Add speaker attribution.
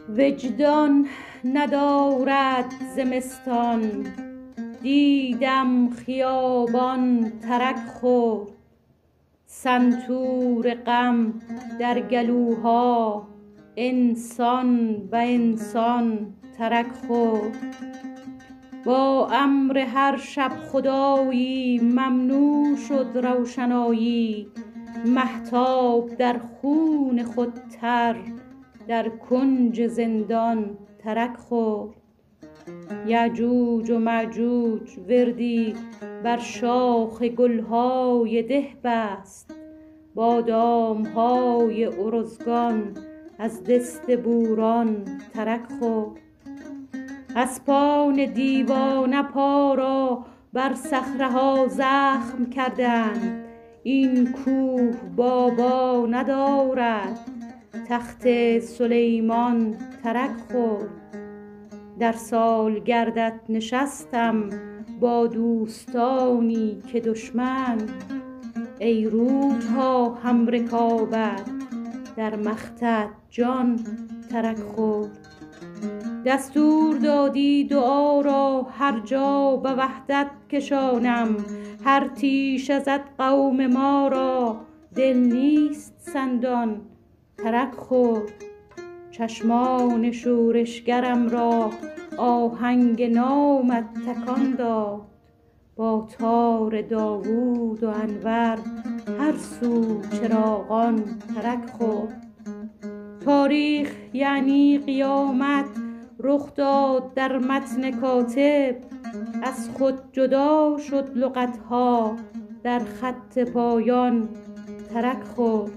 Speaker 1: وجدان ندارد زمستان، دیدم خیابان ترک خورد. سنتور غم در گلوها، انسان به انسان ترک خورد. با امر هر شب خدایی، ممنوع شد روشنایی. مهتاب در خون خود تر، در کنج زندان ترک خورد. یأجوج و مأجوج وردی بر شاخ گلهای ده بست. بادامهای ارزگان از دست بوران ترک خورد. اسپان دیوانه پا را بر صخره‌ها زخم کردند. این کوه بابا ندارد، تخت سلیمان ترک خورد. در سالگردت نشستم با دوستانی که دشمن، ای رودها هم رکابت در مختت جان ترک خورد. دستور دادی دعا را هر جا به وحدت کشانم. هر تیشه زد قوم ما را، دل نیست سندان ترک خورد. چشمان شورشگرم را آهنگ نامت تکان داد. با تار داوود و انور هر سو چراغان ترک خورد. تاریخ یعنی قیامت رخ داد در متن کاتب. از خود جدا شد لغتها، در خط پایان ترک خورد.